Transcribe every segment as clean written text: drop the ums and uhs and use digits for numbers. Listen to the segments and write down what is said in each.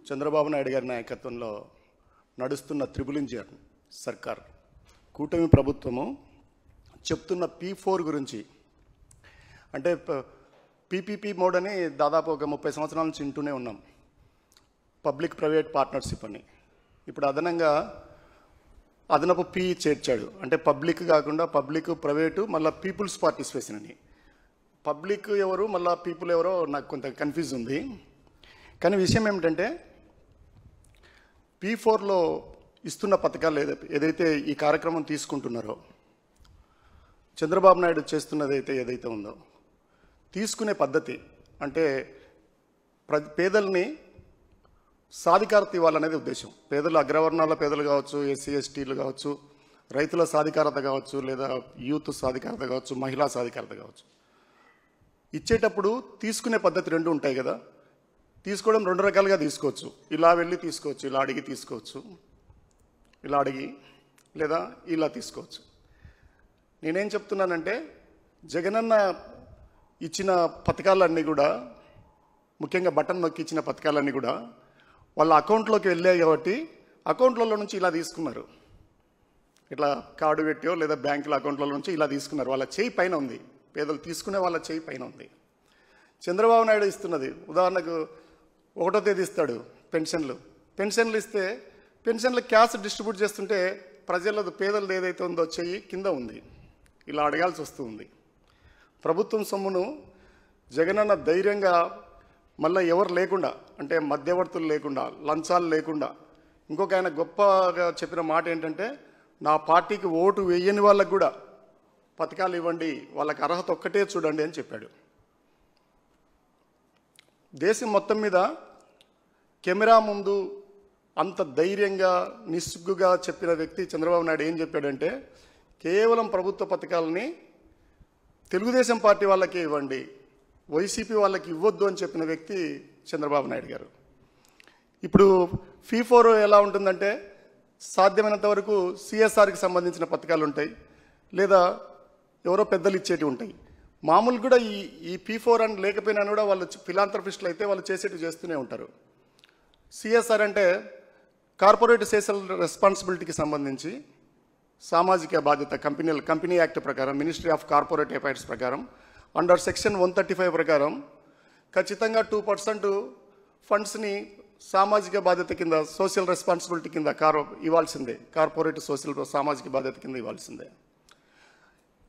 చంద్రబాబు నాయుడు గారి నాయకత్వంలో నడుస్తున్న త్రిబుల్ ఇంజిన్ సర్కార్ కూటమి ప్రభుత్వము చెప్తున్న P4 గురించి, అంటే PPP మోడ్ అని దాదాపు ఒక 30 సంవత్సరాల నుంచి వింటూనే ఉన్నాం. పబ్లిక్ ప్రైవేట్ పార్ట్నర్షిప్ అని. ఇప్పుడు అదనపు P చేర్చాడు. అంటే పబ్లిక్ కాకుండా పబ్లిక్ ప్రైవేటు మళ్ళీ పీపుల్స్ పార్టిసిపేషన్ అని. పబ్లిక్ ఎవరు మళ్ళీ పీపుల్ ఎవరో నాకు కొంత కన్ఫ్యూజ్ ఉంది. కానీ విషయం ఏమిటంటే P4లో ఇస్తున్న పథకాలు ఏదైతే ఈ కార్యక్రమం తీసుకుంటున్నారో, చంద్రబాబు నాయుడు చేస్తున్నది ఏదైతే ఉందో, తీసుకునే పద్ధతి అంటే పేదల్ని సాధికారత ఇవ్వాలనేది ఉద్దేశం. పేదలు, అగ్రవర్ణాల పేదలు కావచ్చు, ఎస్సీ ఎస్టీలు కావచ్చు, రైతుల సాధికారత కావచ్చు, లేదా యూత్ సాధికారత కావచ్చు, మహిళా సాధికారత కావచ్చు. ఇచ్చేటప్పుడు తీసుకునే పద్ధతి రెండు ఉంటాయి కదా. తీసుకోవడం రెండు రకాలుగా తీసుకోవచ్చు. ఇలా వెళ్ళి తీసుకోవచ్చు, ఇలా అడిగి తీసుకోవచ్చు, ఇలా అడిగి లేదా ఇలా తీసుకోవచ్చు. నేనేం చెప్తున్నానంటే జగనన్న ఇచ్చిన పథకాలన్నీ కూడా, ముఖ్యంగా బటన్ నొక్కి ఇచ్చిన పథకాలన్నీ కూడా వాళ్ళ అకౌంట్లోకి వెళ్ళాయి కాబట్టి అకౌంట్లలో నుంచి ఇలా తీసుకున్నారు. ఇట్లా కార్డు పెట్టో లేదా బ్యాంకుల అకౌంట్లలో నుంచి ఇలా తీసుకున్నారు. వాళ్ళ చేయి పైన ఉంది. పేదలు తీసుకునే వాళ్ళ చేయి పైన ఉంది. చంద్రబాబు నాయుడు ఇస్తున్నది, ఉదాహరణకు 1వ తేదీ ఇస్తాడు పెన్షన్లు ఇస్తే పెన్షన్లు క్యాష్ డిస్ట్రిబ్యూట్ చేస్తుంటే ప్రజలది, పేదలది ఏదైతే ఉందో చెయ్యి కింద ఉంది. ఇలా అడగాల్సి వస్తుంది. ప్రభుత్వం సొమ్మును జగనన్న ధైర్యంగా మళ్ళీ ఎవరు లేకుండా, అంటే మధ్యవర్తులు లేకుండా, లంచాలు లేకుండా, ఇంకొక ఆయన గొప్పగా చెప్పిన మాట ఏంటంటే, నా పార్టీకి ఓటు వేయని వాళ్ళకు కూడా పథకాలు ఇవ్వండి, వాళ్ళకి అర్హత ఒక్కటే చూడండి అని చెప్పాడు. దేశం మొత్తం మీద కెమెరా ముందు అంత ధైర్యంగా నిస్సిగ్గుగా చెప్పిన వ్యక్తి చంద్రబాబు నాయుడు ఏం చెప్పాడంటే, కేవలం ప్రభుత్వ పథకాలని తెలుగుదేశం పార్టీ వాళ్ళకే ఇవ్వండి, వైసీపీ వాళ్ళకి ఇవ్వద్దు అని చెప్పిన వ్యక్తి చంద్రబాబు నాయుడు గారు. ఇప్పుడు P4 ఎలా ఉంటుందంటే, సాధ్యమైనంత వరకు CSRకి సంబంధించిన పథకాలు ఉంటాయి, లేదా ఎవరో పెద్దలు ఇచ్చేటివి ఉంటాయి. మామూలు కూడా ఈ P4 అని లేకపోయినా కూడా వాళ్ళు ఫిలాంథ్రపిస్టులు అయితే వాళ్ళు చేసేటివి చేస్తూనే ఉంటారు. CSR అంటే కార్పొరేట్ సోషల్ రెస్పాన్సిబిలిటీకి సంబంధించి సామాజిక బాధ్యత, కంపెనీ యాక్ట్ ప్రకారం, మినిస్ట్రీ ఆఫ్ కార్పొరేట్ అఫైర్స్ ప్రకారం, అండర్ సెక్షన్ 135 ప్రకారం ఖచ్చితంగా 2% ఫండ్స్ని సామాజిక బాధ్యత కింద, సోషల్ రెస్పాన్సిబిలిటీ కింద ఇవ్వాల్సిందే. కార్పొరేట్ సామాజిక బాధ్యత కింద ఇవ్వాల్సిందే.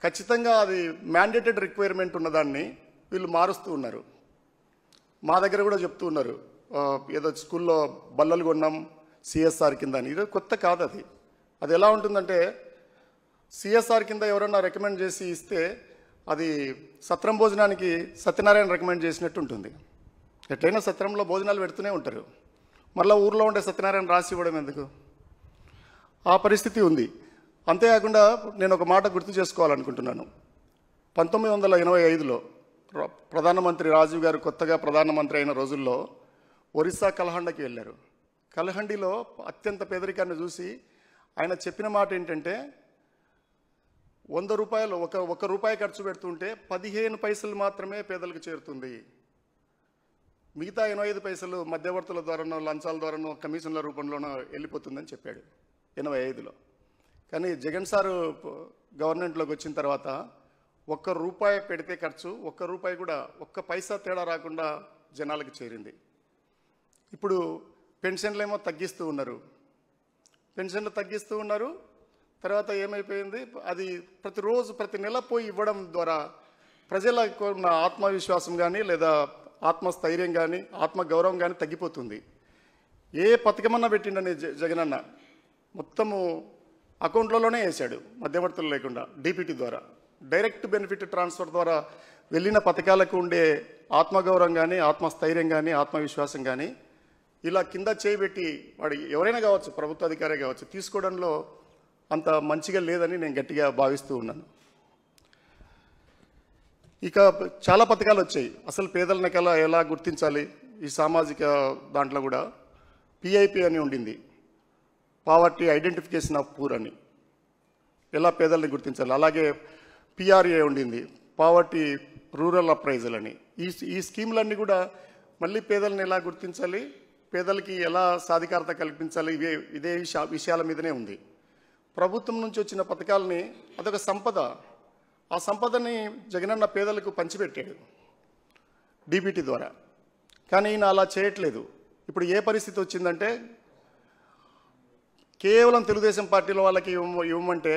ఖచ్చితంగా అది మ్యాండేటెడ్ రిక్వైర్మెంట్ ఉన్నదాన్ని వీళ్ళు మారుస్తూ ఉన్నారు. మా దగ్గర కూడా చెప్తూ ఉన్నారు, ఏదో స్కూల్లో బల్లలు కొన్నాం CSR కింద అని. ఇది కొత్త కాదు. అది ఎలా ఉంటుందంటే, CSR కింద ఎవరన్నా రికమెండ్ చేసి ఇస్తే అది సత్రం భోజనానికి సత్యనారాయణ రికమెండ్ చేసినట్టు ఉంటుంది. ఎట్లయినా సత్రంలో భోజనాలు పెడుతూనే ఉంటారు. మళ్ళీ ఊర్లో ఉండే సత్యనారాయణ రాసి ఇవ్వడం ఎందుకు? ఆ పరిస్థితి ఉంది. అంతేకాకుండా నేను ఒక మాట గుర్తు చేసుకోవాలనుకుంటున్నాను. 1985లో ప్రధానమంత్రి రాజీవ్ గారు కొత్తగా ప్రధానమంత్రి అయిన రోజుల్లో ఒరిస్సా కలహండకి వెళ్ళారు. కలహండిలో అత్యంత పేదరికాన్ని చూసి ఆయన చెప్పిన మాట ఏంటంటే, 100 రూపాయలు ఒక రూపాయి ఖర్చు పెడుతుంటే 15 పైసలు మాత్రమే పేదలకు చేరుతుంది, మిగతా 85 పైసలు మధ్యవర్తుల ద్వారానో, లంచాల ద్వారానో, కమిషన్ల రూపంలోనో వెళ్ళిపోతుందని చెప్పాడు 85లో. కానీ జగన్ సారు గవర్నమెంట్లోకి వచ్చిన తర్వాత 1 రూపాయి పెడితే ఖర్చు, 1 రూపాయి కూడా 1 పైసా తేడా రాకుండా జనాలకు చేరింది. ఇప్పుడు పెన్షన్లు తగ్గిస్తూ ఉన్నారు. తర్వాత ఏమైపోయింది, అది ప్రతి నెల పోయి ఇవ్వడం ద్వారా ప్రజలకు ఉన్న ఆత్మవిశ్వాసం కానీ, లేదా ఆత్మస్థైర్యం కానీ, ఆత్మగౌరవం కానీ తగ్గిపోతుంది. ఏ పథకమన్నా పెట్టిండని జగనన్న మొత్తము అకౌంట్లలోనే వేశాడు, మధ్యవర్తులు లేకుండా, DPT ద్వారా, డైరెక్ట్ బెనిఫిట్ ట్రాన్స్ఫర్ ద్వారా వెళ్ళిన పథకాలకు ఉండే ఆత్మగౌరవం కానీ, ఆత్మస్థైర్యం కానీ, ఆత్మవిశ్వాసం కానీ ఇలా కింద చేయబెట్టి వాడు ఎవరైనా కావచ్చు, ప్రభుత్వ అధికారే కావచ్చు, తీసుకోవడంలో అంత మంచిగా లేదని నేను గట్టిగా భావిస్తూ ఉన్నాను. ఇక చాలా పథకాలు వచ్చాయి. అసలు పేదలని ఎలా గుర్తించాలి? ఈ సామాజిక దాంట్లో కూడా PIP అని ఉండింది, పావర్టీ ఐడెంటిఫికేషన్ ఆఫ్ పూర్ అని. ఎలా పేదల్ని గుర్తించాలి? అలాగే PRA ఉండింది, పావర్టీ రూరల్ అప్రైజల్ అని. ఈ స్కీములన్నీ కూడా మళ్ళీ పేదలను ఎలా గుర్తించాలి, పేదలకి ఎలా సాధికారత కల్పించాలి ఇదే విషయాల మీదనే ఉంది. ప్రభుత్వం నుంచి వచ్చిన పథకాలని అదొక సంపద. ఆ సంపదని జగనన్న పేదలకు పంచిపెట్టాడు డీబీటీ ద్వారా. కానీ ఈయన అలా చేయట్లేదు. ఇప్పుడు ఏ పరిస్థితి వచ్చిందంటే కేవలం తెలుగుదేశం పార్టీలో వాళ్ళకి ఇవ్వమంటే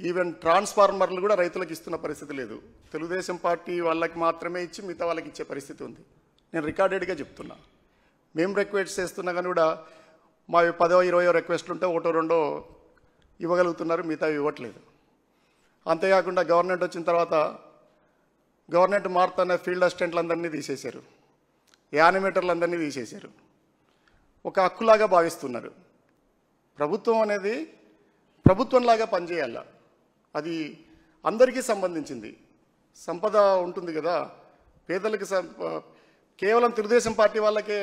ఈవెన్ ట్రాన్స్ఫార్మర్లు కూడా రైతులకు ఇస్తున్న పరిస్థితి లేదు. తెలుగుదేశం పార్టీ వాళ్ళకి మాత్రమే ఇచ్చి మిగతా వాళ్ళకి ఇచ్చే పరిస్థితి ఉంది. నేను రికార్డెడ్గా చెప్తున్నా. మేము రిక్వెస్ట్ చేస్తున్నా కానీ కూడా మా 10-20 రిక్వెస్ట్లు ఉంటే 1-2 ఇవ్వగలుగుతున్నారు, మిగతా ఇవ్వట్లేదు. అంతేకాకుండా గవర్నమెంట్ వచ్చిన తర్వాత గవర్నమెంట్ మారుతున్న ఫీల్డ్ అసిస్టెంట్లందరినీ తీసేశారు, యానిమేటర్లందరినీ తీసేశారు. ఒక హక్కులాగా భావిస్తున్నారు. ప్రభుత్వం అనేది ప్రభుత్వంలాగా పనిచేయాల. అది అందరికీ సంబంధించింది. సంపద ఉంటుంది కదా, పేదలకి కేవలం తెలుగుదేశం పార్టీ వాళ్ళకే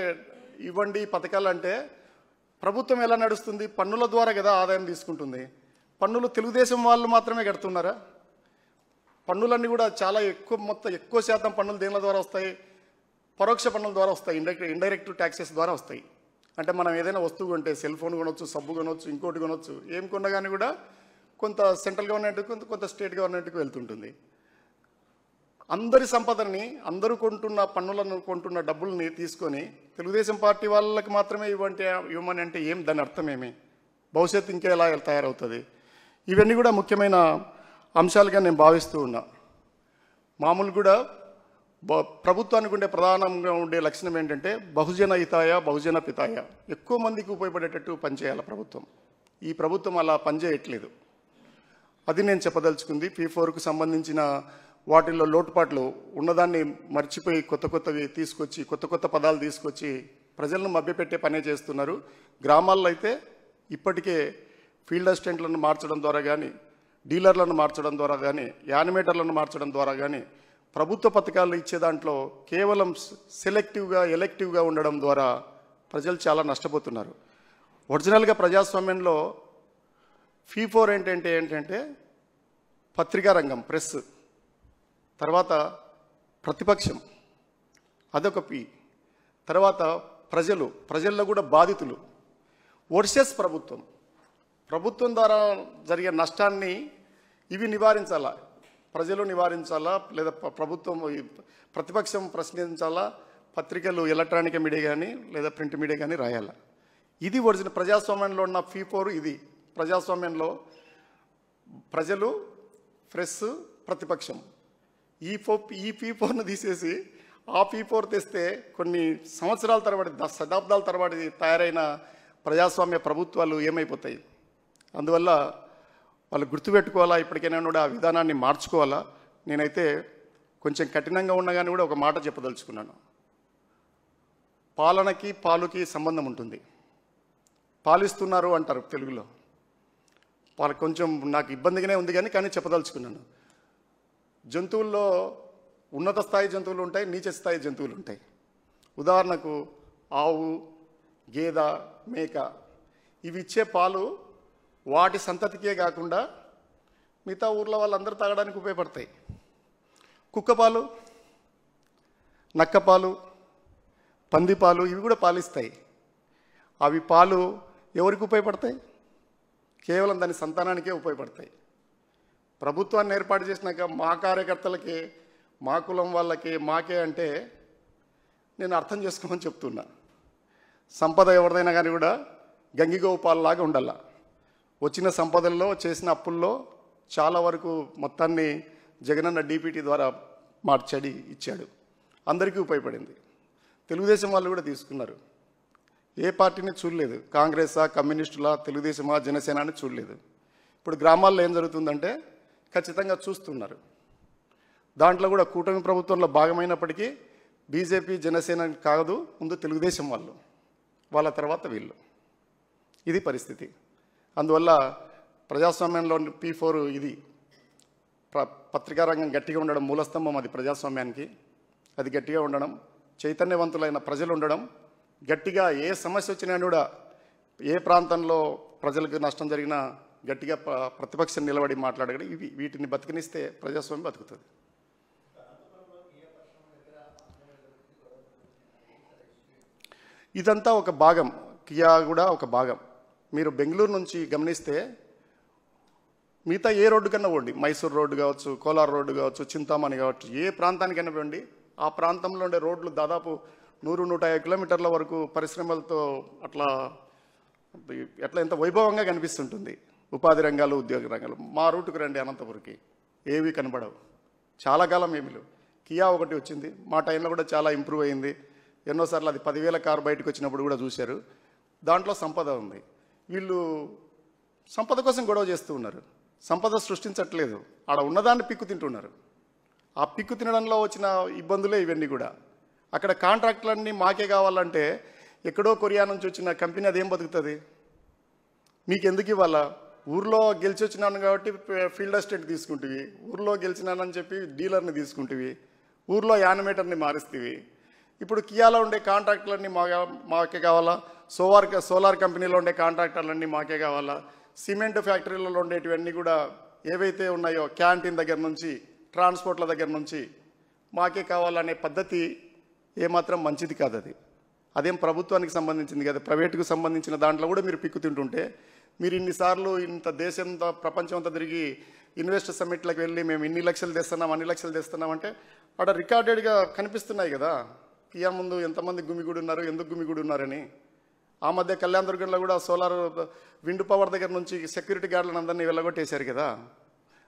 ఇవ్వండి పథకాలు అంటే ప్రభుత్వం ఎలా నడుస్తుంది? పన్నుల ద్వారా కదా ఆదాయం తీసుకుంటుంది. పన్నులు తెలుగుదేశం వాళ్ళు మాత్రమే కడుతున్నారా? పన్నులన్నీ కూడా చాలా ఎక్కువ శాతం పన్నులు దేనిల ద్వారా వస్తాయి? పరోక్ష పన్నుల ద్వారా వస్తాయి, ఇండైరెక్ట్ ట్యాక్సెస్ ద్వారా వస్తాయి. అంటే మనం ఏదైనా వస్తువు కొంటే సెల్ ఫోన్ కొనవచ్చు, సబ్బు కొనవచ్చు, ఇంకోటి కొనవచ్చు, ఏం కొన్నా కానీ కూడా కొంత సెంట్రల్ గవర్నమెంట్కి కొంత స్టేట్ గవర్నమెంట్కి వెళ్తుంటుంది. అందరి సంపదని, అందరూ కొంటున్న డబ్బుల్ని తీసుకొని తెలుగుదేశం పార్టీ వాళ్ళకి మాత్రమే ఇవ్వమని అంటే దాని అర్థం ఏమి? భవిష్యత్తు ఇంకెలా తయారవుతుంది? ఇవన్నీ కూడా ముఖ్యమైన అంశాలుగా నేను భావిస్తూ ఉన్నా. మామూలు కూడా ప్రభుత్వానికి ఉండే ప్రధానంగా ఉండే లక్షణం ఏంటంటే బహుజన హితాయ బహుజన పితాయ, ఎక్కువ మందికి ఉపయోగపడేటట్టు పనిచేయాలి ప్రభుత్వం. ఈ ప్రభుత్వం అలా పనిచేయట్లేదు. అది నేను చెప్పదలుచుకుంది. P4కు సంబంధించిన వాటిల్లో లోటుపాట్లు ఉన్నదాన్ని మర్చిపోయి కొత్తవి తీసుకొచ్చి కొత్త పదాలు తీసుకొచ్చి ప్రజలను మభ్యపెట్టే పనే చేస్తున్నారు. గ్రామాల్లో అయితే ఇప్పటికే ఫీల్డ్ అసిస్టెంట్లను మార్చడం ద్వారా కానీ, డీలర్లను మార్చడం ద్వారా కానీ, యానిమేటర్లను మార్చడం ద్వారా కానీ, ప్రభుత్వ పథకాలు ఇచ్చే దాంట్లో కేవలం ఎలెక్టివ్గా ఉండడం ద్వారా ప్రజలు చాలా నష్టపోతున్నారు. ఒరిజినల్గా ప్రజాస్వామ్యంలో P4 ఏంటంటే పత్రికా రంగం, ప్రెస్, తర్వాత ప్రతిపక్షం, అదొక P, తర్వాత ప్రజల్లో కూడా బాధితులు వర్సెస్ ప్రభుత్వం ద్వారా జరిగే నష్టాన్ని ఇవి నివారించాలా, ప్రజలు నివారించాలా, లేదా ప్రతిపక్షం ప్రశ్నించాలా, పత్రికలు ఎలక్ట్రానిక్ మీడియా కానీ లేదా ప్రింట్ మీడియా కానీ రాయాలా. ఇది ఒరిజినల్ ప్రజాస్వామ్యంలో ఉన్న P4. ఇది ప్రజాస్వామ్యంలో ప్రజలు, ప్రెస్, ప్రతిపక్షం, ఈ P4ను తీసేసి ఆ P4 తెస్తే కొన్ని సంవత్సరాల తరబడి, శతాబ్దాల తరబడి తయారైన ప్రజాస్వామ్య ప్రభుత్వాలు ఏమైపోతాయి? అందువల్ల వాళ్ళు గుర్తుపెట్టుకోవాలా, ఇప్పటికైనా కూడా ఆ విధానాన్ని మార్చుకోవాలా. నేనైతే కొంచెం కఠినంగా ఉన్నా కానీ కూడా ఒక మాట చెప్పదలుచుకున్నాను. పాలనకి పాలుకి సంబంధం ఉంటుంది. పాలిస్తున్నారు అంటారు తెలుగులో. వాళ్ళకి కొంచెం నాకు ఇబ్బందిగానే ఉంది కానీ చెప్పదలుచుకున్నాను. జంతువుల్లో ఉన్నత స్థాయి జంతువులు ఉంటాయి, నీచ స్థాయి జంతువులు ఉంటాయి. ఉదాహరణకు ఆవు, గేద, మేక ఇవి ఇచ్చే పాలు వాటి సంతతికే కాకుండా మిగతా ఊర్లో వాళ్ళందరూ తాగడానికి ఉపయోగపడతాయి. కుక్కపాలు, నక్కపాలు, పందిపాలు ఇవి కూడా పాలిస్తాయి. అవి పాలు ఎవరికి ఉపయోగపడతాయి? కేవలం దాని సంతానానికే ఉపయోగపడతాయి. ప్రభుత్వాన్ని ఏర్పాటు చేసినాక మా కార్యకర్తలకి, మా కులం వాళ్ళకి, మాకే అంటే నేను అర్థం చేసుకోమని చెప్తున్నా. సంపద ఎవరిదైనా కానీ కూడా గంగిగోవు పాలలాగా ఉండాల. వచ్చిన సంపదల్లో, చేసిన అప్పుల్లో చాలా వరకు మొత్తాన్ని జగనన్న డీబీటీ ద్వారా మార్చడి ఇచ్చాడు. అందరికీ ఉపయోగపడింది. తెలుగుదేశం వాళ్ళు కూడా తీసుకున్నారు. ఏ పార్టీని చూడలేదు. కాంగ్రెసా, కమ్యూనిస్టులా, తెలుగుదేశమా, జనసేన అని చూడలేదు. ఇప్పుడు గ్రామాల్లో ఏం జరుగుతుందంటే ఖచ్చితంగా చూస్తున్నారు. దాంట్లో కూడా కూటమి ప్రభుత్వంలో భాగమైనప్పటికీ బీజేపీ, జనసేన కాదు, ముందు తెలుగుదేశం వాళ్ళ తర్వాత వీళ్ళు. ఇది పరిస్థితి. అందువల్ల ప్రజాస్వామ్యంలో P4 ఇది. పత్రికా రంగం గట్టిగా ఉండడం మూలస్తంభం అది ప్రజాస్వామ్యానికి. అది గట్టిగా ఉండడం, చైతన్యవంతులైన ప్రజలు ఉండడం, గట్టిగా ఏ సమస్య వచ్చినా కూడా, ఏ ప్రాంతంలో ప్రజలకు నష్టం జరిగినా గట్టిగా ప్రతిపక్షం నిలబడి మాట్లాడగలి వీటిని బతికినిస్తే ప్రజాస్వామ్యం బతుకుతుంది. ఇదంతా ఒక భాగం, కియా కూడా ఒక భాగం. మీరు బెంగళూరు నుంచి గమనిస్తే మిగతా ఏ రోడ్డు కన్నా పోండి, మైసూర్ రోడ్డు కావచ్చు, కోలార్ రోడ్డు కావచ్చు, చింతామణి కావచ్చు, ఏ ప్రాంతానికైనా పోండి, ఆ ప్రాంతంలో ఉండే రోడ్లు దాదాపు 100-150 కిలోమీటర్ల వరకు పరిశ్రమలతో అట్లా ఎంత వైభవంగా కనిపిస్తుంటుంది. ఉపాధి రంగాలు, ఉద్యోగ రంగాలు. మా రూటుకు రండి అనంతపురికి, ఏవి కనబడవు. చాలా కాలం ఏమీ లేవు. కియా ఒకటి వచ్చింది, మా టైంలో కూడా చాలా ఇంప్రూవ్ అయింది. ఎన్నోసార్లు అది 10,000 కారు బయటకు వచ్చినప్పుడు కూడా చూశారు. దాంట్లో సంపద ఉంది. వీళ్ళు సంపద కోసం గొడవ చేస్తూ ఉన్నారు, సంపద సృష్టించట్లేదు. ఆడ ఉన్నదాన్ని పిక్కు తింటున్నారు. ఆ పిక్కు తినడంలో వచ్చిన ఇబ్బందులే ఇవన్నీ కూడా. అక్కడ కాంట్రాక్టులన్నీ మాకే కావాలంటే ఎక్కడో కొరియా నుంచి వచ్చిన కంపెనీ అదేం బతుకుతుంది? మీకు ఎందుకు ఇవ్వాలా? ఊర్లో గెలిచి వచ్చినాను కాబట్టి ఫీల్డ్ అసిస్టెంట్ తీసుకుంటువి, ఊర్లో గెలిచినానని చెప్పి డీలర్ని తీసుకుంటువి, ఊర్లో యానిమేటర్ని మారుస్తీవి. ఇప్పుడు కియాలో ఉండే కాంట్రాక్టర్లన్నీ మాకే కావాలా? సోలార్ కంపెనీలో ఉండే కాంట్రాక్టర్లన్నీ మాకే కావాలా? సిమెంట్ ఫ్యాక్టరీలలో ఉండేటివన్నీ కూడా ఏవైతే ఉన్నాయో క్యాంటీన్ దగ్గర నుంచి ట్రాన్స్పోర్ట్ల దగ్గర నుంచి మాకే కావాలనే పద్ధతి ఏమాత్రం మంచిది కాదు. అదేం ప్రభుత్వానికి సంబంధించింది కదా, ప్రైవేటుకు సంబంధించిన దాంట్లో కూడా మీరు పిక్కు తింటుంటే, మీరు ఇన్నిసార్లు ఇంత దేశంతో ప్రపంచం అంతా తిరిగి ఇన్వెస్టర్ సమ్మిట్లకు వెళ్ళి మేము ఇన్ని లక్షలు తెస్తున్నాం, అన్ని లక్షలు తెస్తున్నాం అంటే అక్కడ రికార్డెడ్గా కనిపిస్తున్నాయి కదా. కియా ముందు ఎంతమంది గుమిగూడి ఉన్నారు, ఎందుకు గుమిగూడి ఉన్నారని. ఆ మధ్య కళ్యాణ దుర్గంలో కూడా సోలార్ విండ్ పవర్ దగ్గర నుంచి సెక్యూరిటీ గార్డులను అందరినీ వెళ్ళగొట్టేశారు కదా.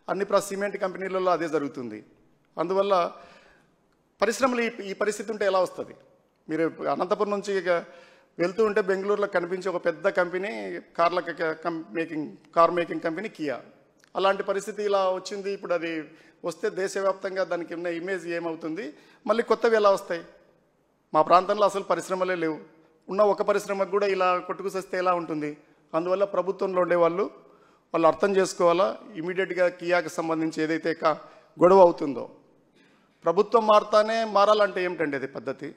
అన్ని సిమెంట్ కంపెనీలలో అదే జరుగుతుంది. అందువల్ల పరిశ్రమలు ఈ పరిస్థితి ఉంటే ఎలా వస్తుంది? మీరు అనంతపురం నుంచి వెళ్తూ ఉంటే బెంగళూరులో కనిపించే ఒక పెద్ద company car making company Kia. అలాంటి పరిస్థితి ఇలా వచ్చింది. ఇప్పుడు అది వస్తే దేశవ్యాప్తంగా దానికి ఉన్న ఇమేజ్ ఏమవుతుంది? మళ్ళీ కొత్తవి ఎలా వస్తాయి? మా ప్రాంతంలో అసలు పరిశ్రమలే లేవు. ఉన్న ఒక పరిశ్రమకు కూడా ఇలా కొట్టుకుసస్తే ఎలా ఉంటుంది? అందువల్ల ప్రభుత్వంలో ఉండేవాళ్ళు అర్థం చేసుకోవాలా. ఇమీడియట్గా కియాకి సంబంధించి ఏదైతే గొడవ అవుతుందో, ప్రభుత్వం మారాలంటే ఏమిటండి అది పద్ధతి?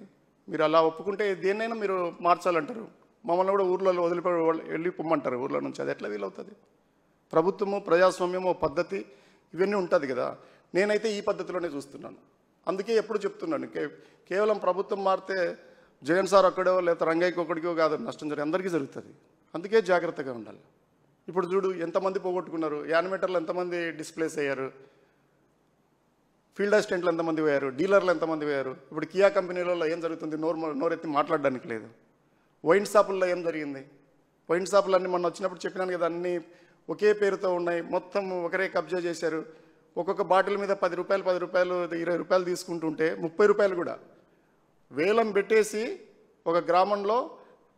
మీరు అలా ఒప్పుకుంటే దేన్నైనా మీరు మార్చాలంటారు. మమ్మల్ని కూడా ఊర్లో వెళ్ళి పొమ్మంటారు ఊర్లో నుంచి. అది ఎట్లా వీలవుతుంది? ప్రభుత్వము, ప్రజాస్వామ్యము, పద్ధతి ఇవన్నీ ఉంటుంది కదా. నేనైతే ఈ పద్ధతిలోనే చూస్తున్నాను. అందుకే ఎప్పుడు చెప్తున్నాను, కేవలం ప్రభుత్వం మారితే జగన్ సార్ ఒక్కడో లేదా రంగయ్యకి ఒక్కడికో కాదు నష్టం జరిగి అందరికీ జరుగుతుంది. అందుకే జాగ్రత్తగా ఉండాలి. ఇప్పుడు చూడు ఎంతమంది పోగొట్టుకున్నారు, యానిమేటర్లు ఎంతమంది డిస్ప్లేస్ అయ్యారు, ఫీల్డ్ అసిస్టెంట్లు ఎంతమంది పోయారు, డీలర్లు ఎంతమంది పోయారు. ఇప్పుడు కియా కంపెనీలలో ఏం జరుగుతుంది? నోరెత్తి మాట్లాడడానికి లేదు. వైన్ షాపుల్లో ఏం జరిగింది? వైన్ షాపులన్నీ మొన్న వచ్చినప్పుడు చెప్పినాను కదా, అన్నీ ఒకే పేరుతో ఉన్నాయి, మొత్తం ఒకరే కబ్జా చేశారు. ఒక్కొక్క బాటిల్ మీద 10 రూపాయలు 20 రూపాయలు తీసుకుంటుంటే 30 రూపాయలు కూడా వేలం పెట్టేసి ఒక గ్రామంలో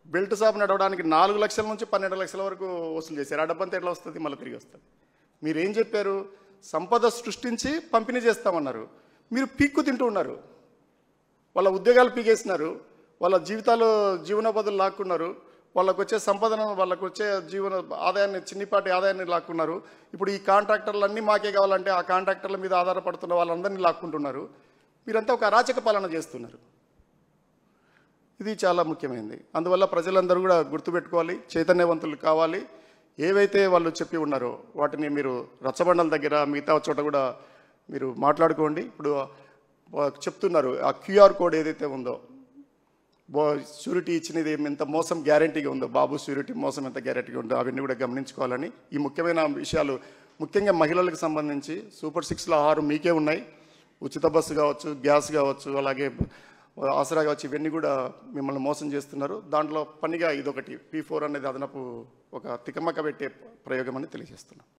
బెల్ట్ షాప్ నడవడానికి 4 లక్షల నుంచి 12 లక్షల వరకు వసూలు చేశారు. ఆ డబ్బంతా ఎట్లా వస్తుంది? మళ్ళీ తిరిగి వస్తుంది. మీరేం చెప్పారు? సంపద సృష్టించి పంపిణీ చేస్తామన్నారు. మీరు పీక్కు తింటూ ఉన్నారు. వాళ్ళ ఉద్యోగాలు పీకేసినారు, వాళ్ళ జీవనోపాధులు లాక్కున్నారు, వాళ్ళకు వచ్చే సంపదను, వాళ్ళకు వచ్చే ఆదాయాన్ని, చిన్నిపాటి ఆదాయాన్ని లాక్కున్నారు. ఇప్పుడు ఈ కాంట్రాక్టర్లన్నీ మాకే కావాలంటే ఆ కాంట్రాక్టర్ల మీద ఆధారపడుతున్న వాళ్ళందరినీ లాక్కుంటున్నారు. మీరంతా ఒక అరాచక పాలన చేస్తున్నారు. ఇది చాలా ముఖ్యమైనది. అందువల్ల ప్రజలందరూ కూడా గుర్తుపెట్టుకోవాలి, చైతన్యవంతులు కావాలి. ఏవైతే వాళ్ళు చెప్పి ఉన్నారో వాటిని మీరు రచ్చబండల దగ్గర మిగతా చోట కూడా మీరు మాట్లాడుకోండి. ఇప్పుడు చెప్తున్నారు ఆ క్యూఆర్ కోడ్ ఏదైతే ఉందో, షూరిటీ ఇచ్చినది ఎంత మోసం గ్యారంటీగా ఉందో, బాబు షూరిటీ మోసం ఎంత గ్యారంటీగా ఉందో అవన్నీ కూడా గమనించుకోవాలని. ఈ ముఖ్యమైన విషయాలు ముఖ్యంగా మహిళలకు సంబంధించి సూపర్ 6లో 6 మీకే ఉన్నాయి. ఉచిత బస్సు కావచ్చు, గ్యాస్ కావచ్చు, అలాగే ఆసరా కావచ్చు, ఇవన్నీ కూడా మిమ్మల్ని మోసం చేస్తున్నారు. దాంట్లో పనిగా ఇదొకటి P4 అనేది అదనపు ఒక తికమక పెట్టే ప్రయోగం అని తెలియజేస్తున్నాం.